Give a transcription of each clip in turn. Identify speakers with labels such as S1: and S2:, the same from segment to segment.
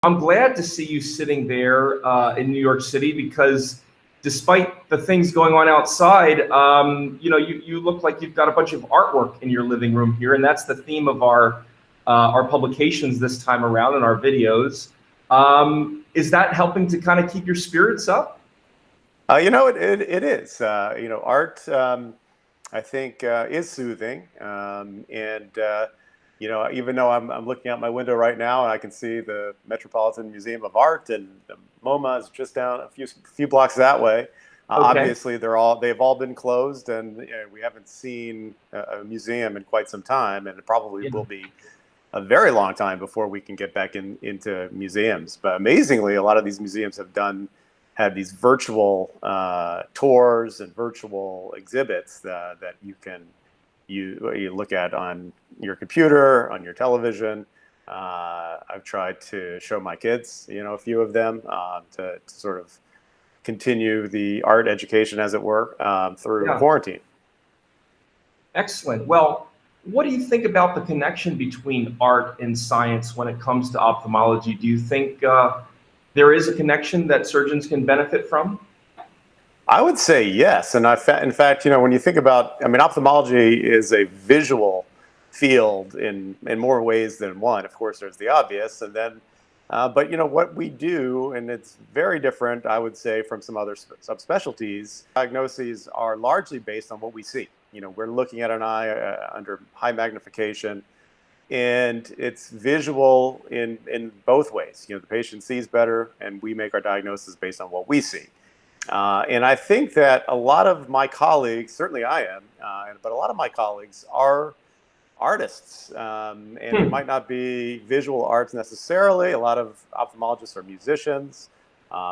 S1: I'm glad to see you sitting there in New York City because despite the things going on outside, you look like you've got a bunch of artwork in your living room here, and that's the theme of our publications this time around in our videos. Is that helping to kind of keep your spirits up?
S2: It is. Art, I think, is soothing. Even though I'm looking out my window right now and I can see the Metropolitan Museum of Art and the MoMA is just down a few blocks that way.
S1: Okay.
S2: Obviously, they've all been closed, and we haven't seen a museum in quite some time, and it probably will be a very long time before we can get back into museums. But amazingly, a lot of these museums have these virtual tours and virtual exhibits that you look at on your computer, on your television. I've tried to show my kids, a few of them to sort of continue the art education, as it were, through quarantine.
S1: Excellent. Well, what do you think about the connection between art and science when it comes to ophthalmology? Do you think there is a connection that surgeons can benefit from?
S2: I would say yes. And in fact, when you think about, ophthalmology is a visual field in more ways than one. Of course, there's the obvious, and then, but what we do, and it's very different, I would say, from some other subspecialties. Diagnoses are largely based on what we see. We're looking at an eye under high magnification, and it's visual in both ways. The patient sees better, and we make our diagnosis based on what we see. And I think that a lot of my colleagues, certainly I am, but a lot of my colleagues are artists, and it might not be visual arts necessarily. A lot of ophthalmologists are musicians,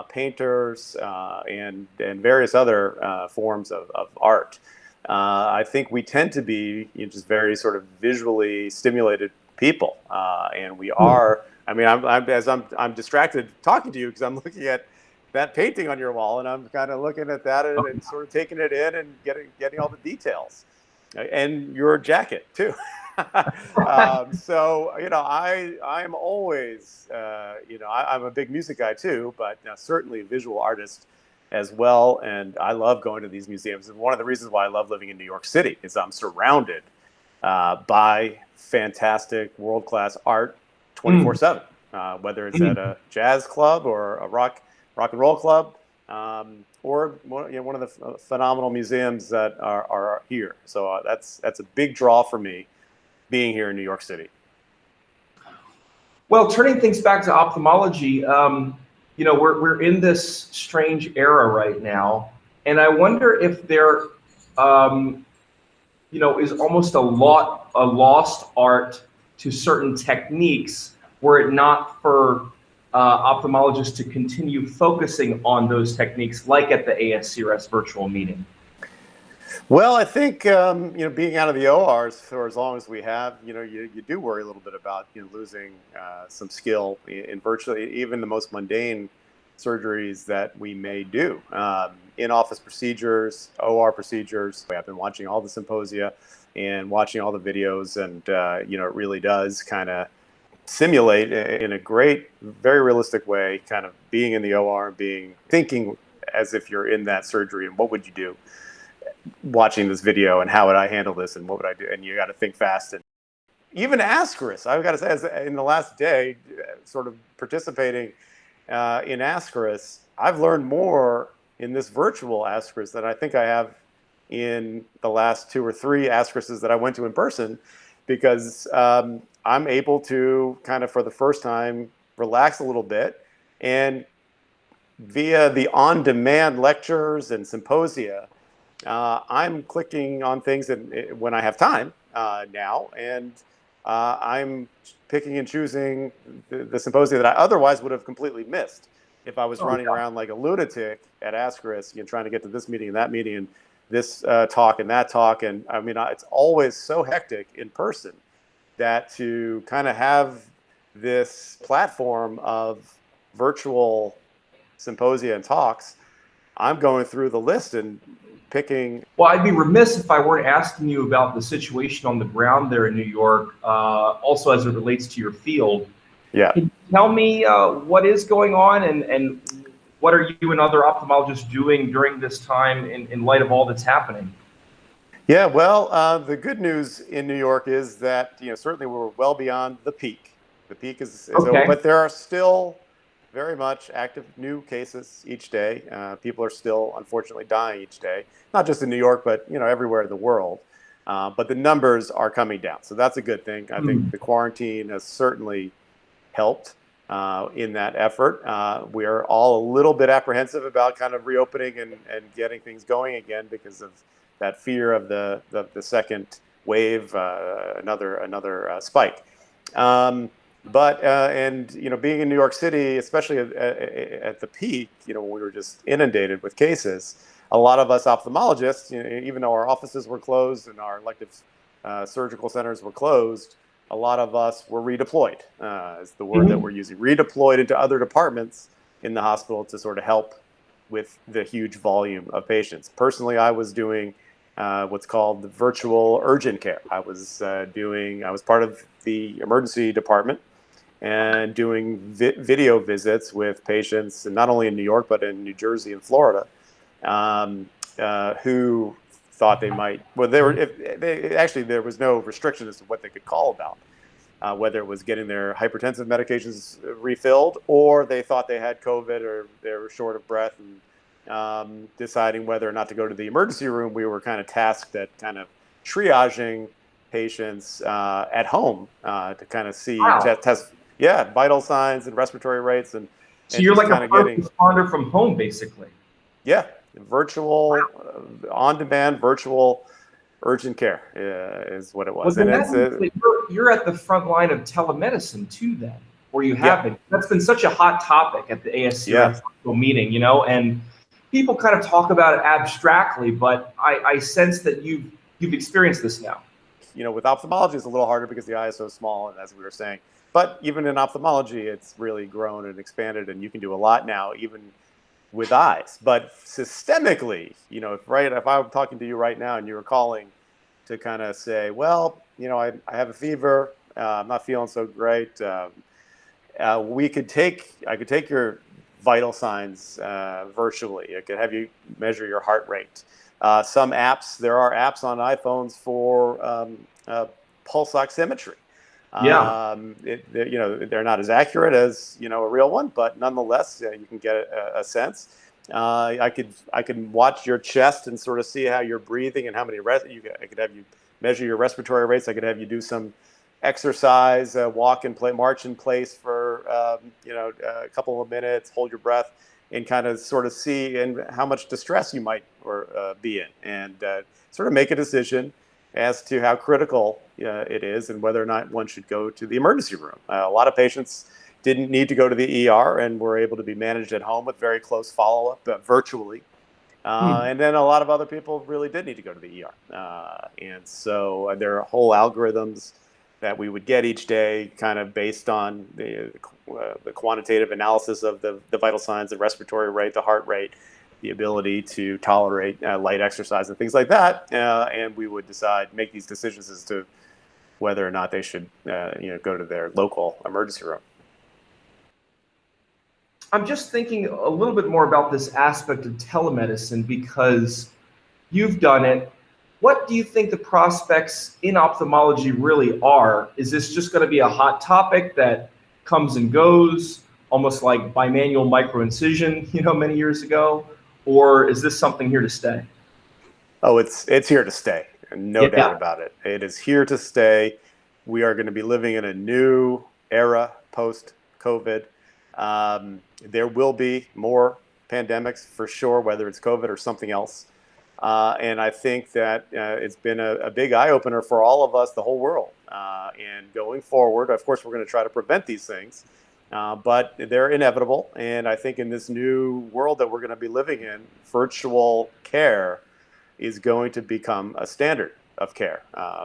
S2: painters, and various other forms of art. I think we tend to be just very sort of visually stimulated people, and we are. I'm distracted talking to you because I'm looking at that painting on your wall, and I'm kind of looking at that and sort of taking it in and getting all the details, and your jacket too. So I'm always I'm a big music guy too, but certainly a visual artist as well, and I love going to these museums. And one of the reasons why I love living in New York City is I'm surrounded by fantastic world-class art 24/7, whether it's at a jazz club or a rock and roll club, or one of the phenomenal museums that are here. So that's a big draw for me, being here in New York City.
S1: Well, turning things back to ophthalmology, we're in this strange era right now, and I wonder if there, is almost a lost art to certain techniques, were it not for ophthalmologists to continue focusing on those techniques, like at the ASCRS virtual meeting.
S2: Well, I think being out of the ORs for as long as we have, you do worry a little bit about losing some skill in virtually even the most mundane surgeries that we may do. In-office procedures, OR procedures. I've been watching all the symposia and watching all the videos, and it really does kind of simulate in a great, very realistic way, kind of being in the OR and thinking as if you're in that surgery, and what would you do watching this video, and how would I handle this, and what would I do? And you got to think fast. And even ASCRS, I've got to say, in the last day, sort of participating in ASCRS, I've learned more in this virtual ASCRS than I think I have in the last 2 or 3 ASCRSs that I went to in person, because I'm able to kind of, for the first time, relax a little bit, and via the on-demand lectures and symposia, I'm clicking on things when I have time now, and I'm picking and choosing the symposia that I otherwise would have completely missed if I was running around like a lunatic at ASCRS, trying to get to this meeting and that meeting and this talk and that talk. And it's always so hectic in person that to kind of have this platform of virtual symposia and talks, I'm going through the list and picking.
S1: Well, I'd be remiss if I weren't asking you about the situation on the ground there in New York, also as it relates to your field.
S2: Yeah.
S1: Can you tell me what is going on, and what are you and other ophthalmologists doing during this time in light of all that's happening?
S2: Yeah, well, the good news in New York is that certainly we're well beyond the peak. The peak is over,
S1: Okay.
S2: but there are still very much active new cases each day. People are still unfortunately dying each day, not just in New York, but everywhere in the world. But the numbers are coming down, so that's a good thing. I think
S1: Hmm.
S2: the quarantine has certainly helped in that effort. We are all a little bit apprehensive about kind of reopening and getting things going again because of that fear of the second wave, another spike. But and being in New York City, especially at the peak, when we were just inundated with cases, a lot of us ophthalmologists, even though our offices were closed and our elective surgical centers were closed, a lot of us were redeployed, is the word that we're using, redeployed into other departments in the hospital to sort of help with the huge volume of patients. Personally, I was doing what's called the virtual urgent care. I was part of the emergency department and doing video visits with patients, and not only in New York, but in New Jersey and Florida, who thought they might, well, actually, there was no restriction as to what they could call about, whether it was getting their hypertensive medications refilled, or they thought they had COVID, or they were short of breath, and deciding whether or not to go to the emergency room. We were kind of tasked at kind of triaging patients at home to kind of see,
S1: Wow.
S2: test, yeah, vital signs and respiratory rates, and
S1: So you're
S2: just
S1: like a
S2: kind of
S1: first
S2: getting,
S1: responder from home, basically.
S2: yeah, virtual, on-demand, virtual urgent care is what it
S1: Well,
S2: was. And
S1: then that
S2: it's
S1: means that you're at the front line of telemedicine too, then, or you
S2: yeah,
S1: have been. That's been such a hot topic at the
S2: yeah.
S1: ASCRS meeting, and people kind of talk about it abstractly, but I sense that you've experienced this now.
S2: With ophthalmology, it's a little harder because the eye is so small, and as we were saying. But even in ophthalmology, it's really grown and expanded, and you can do a lot now, even with eyes. But systemically, if I'm talking to you right now and you were calling to kind of say, well, I have a fever, I'm not feeling so great. I could take your vital signs virtually. I could have you measure your heart rate. There are apps on iPhones for pulse oximetry.
S1: Yeah.
S2: They're not as accurate as a real one, but nonetheless, you can get a sense. I could watch your chest and sort of see how you're breathing and how many I could have you measure your respiratory rates. I could have you do some exercise, walk in place, march in place for a couple of minutes, hold your breath, and kind of sort of see and how much distress you might be in, and sort of make a decision as to how critical it is and whether or not one should go to the emergency room. A lot of patients didn't need to go to the ER and were able to be managed at home with very close follow-up virtually.
S1: Hmm.
S2: And then a lot of other people really did need to go to the ER. And so there are whole algorithms that we would get each day kind of based on the quantitative analysis of the vital signs, the respiratory rate, the heart rate, the ability to tolerate light exercise and things like that. And we would make these decisions as to whether or not they should go to their local emergency room.
S1: I'm just thinking a little bit more about this aspect of telemedicine because you've done it. What do you think the prospects in ophthalmology really are? Is this just going to be a hot topic that comes and goes, almost like bimanual microincision, many years ago? Or is this something here to stay?
S2: Oh, it's here to stay, no doubt
S1: Yeah.
S2: about it. It is here to stay. We are going to be living in a new era post-COVID. There will be more pandemics for sure, whether it's COVID or something else. And I think that it's been a big eye-opener for all of us, the whole world. And going forward, of course, we're going to try to prevent these things, but they're inevitable. And I think in this new world that we're going to be living in, virtual care is going to become a standard of care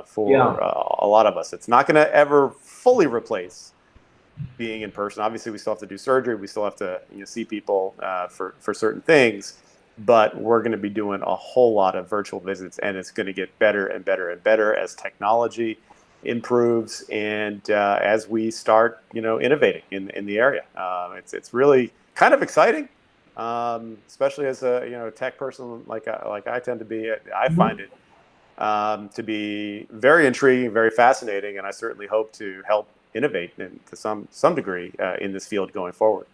S2: for
S1: Yeah.
S2: a lot of us. It's not going to ever fully replace being in person. Obviously, we still have to do surgery. We still have to see people for certain things. But we're going to be doing a whole lot of virtual visits, and it's going to get better and better and better as technology improves, and as we start, innovating in the area. It's really kind of exciting, especially as a tech person like I tend to be. I find it to be very intriguing, very fascinating, and I certainly hope to help innovate to some degree in this field going forward.